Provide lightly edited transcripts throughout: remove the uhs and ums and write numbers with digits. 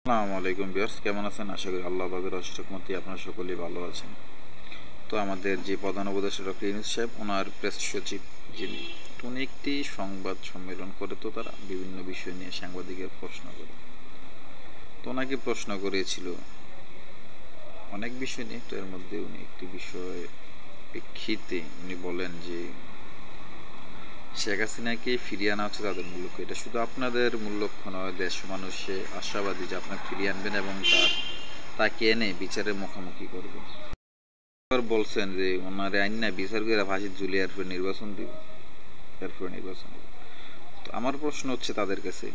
আসসালামু আলাইকুম ভিউয়ার্স, কেমন আছেন? আশা করি আল্লাহ পাকের অশেষ রহমতে আপনারা সকলেই ভালো আছেন। তো আমাদের যে প্রধান উপদেষ্টা ডক্টর ইউনূস সাহেব, ওনার প্রেস সচিব যিনি, তো উনি একটি সংবাদ সম্মেলন করে, তো তারা বিভিন্ন বিষয় নিয়ে সাংবাদিকের প্রশ্ন করে, তো ওনাকে প্রশ্ন করেছিল অনেক বিষয় নিয়ে। তো এর মধ্যে উনি একটি বিষয় প্রেক্ষিতে উনি বলেন যে শেখ হাসিনাকে ফিরিয়ে আনা হচ্ছে তাদের মূল লক্ষ্য। এটা শুধু আপনাদের মূল লক্ষ্য নয়, দেশ মানুষে আশাবাদী যে আপনার ফিরিয়ে আনবেন এবং তাকে এনে বিচারের মুখোমুখি করবেন। বলছেন যে ওনারে আইন না বিচার করে ফাঁসি ঝুলিয়ে এরপর নির্বাচন দিব, এরপর নির্বাচন দিব। তো আমার প্রশ্ন হচ্ছে তাদের কাছে,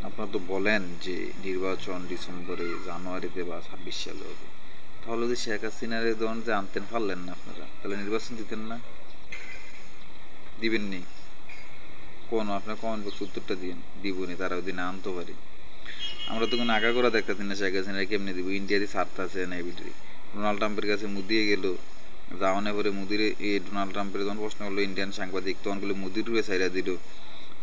আপনারা তো বলেন যে নির্বাচন ডিসেম্বরে, জানুয়ারিতে বা 26 সালে হবে, তাহলে যদি শেখ হাসিনার ধরুন যে আনতেন, পারলেন না আপনারা, তাহলে নির্বাচন দিতেন না? দিবেননি? কোন আপনার কমেন্ট বক্স উত্তরটা দিন। দিবনি, তারা যদি না আনতে পারি। আমরা তো কোনো আগাগোড়া দেখতেছি না শেখ হাসিনা কেমনি দিব। ইন্ডিয়াতে স্বার্থ আছে না এবিটি। ডোনাল্ড ট্রাম্পের কাছে মুদিয়ে গেল, যাওয়ানে পরে মুদির ডোনাল্ড ট্রাম্পের যখন প্রশ্ন করলো ইন্ডিয়ান সাংবাদিক, তখন গুলো মুদির রুয়ে সাইরা দিল।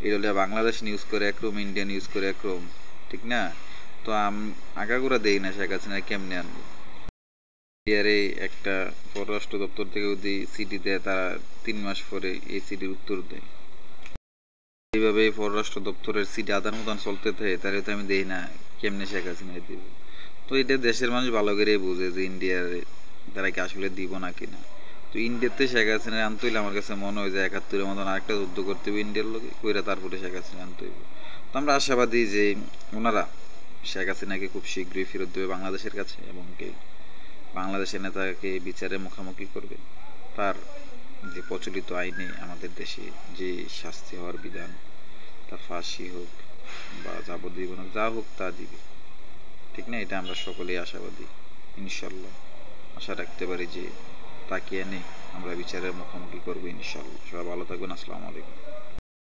এটা বাংলাদেশ নিউজ করে একরকম, ইন্ডিয়া নিউজ করে একরকম, ঠিক না? তো আগাগোড়া দেই না শেখ হাসিনা কেমনে আনবো। ইন্ডিয়ারে একটা পররাষ্ট্র দপ্তর থেকে যদি সিটি দেয়, তারা 3 মাস পরে এই সিটির উত্তর দেয়। এইভাবে পররাষ্ট্র দপ্তরের সিটি আদান প্রদান চলতে থাকে, তাহলে তো আমি দেই না কেমনে শেখ হাসিনা দিব। তো এটা দেশের মানুষ ভালো করেই বোঝে যে ইন্ডিয়ার তারা কি আসলে দিব না কিনা। তো ইন্ডিয়াতে শেখ হাসিনা আনতে হইলে আমার কাছে মনে হয় যে 71-এর মতন আরেকটা যুদ্ধ করতে হবে ইন্ডিয়ার লোকে, কইরা তারপরে শেখ হাসিনা আনতে হইবে। তো আমরা আশাবাদী যে ওনারা শেখ হাসিনাকে খুব শীঘ্রই ফেরত দেবে বাংলাদেশের কাছে, এবং বাংলাদেশের নেতাকে বিচারে মুখোমুখি করবে। তার যে প্রচলিত আইনে আমাদের দেশে যে শাস্তি হওয়ার বিধান, তা ফাঁসি হোক বা যাবজ্জীবন হোক, যা হোক তা দিবে, ঠিক না? এটা আমরা সকলেই আশাবাদী। ইনশাল্লাহ আশা রাখতে পারি যে তাকে এনে আমরা বিচারের মুখোমুখি করবো ইনশাল্লাহ। সবাই ভালো থাকবেন। আসসালামু আলাইকুম।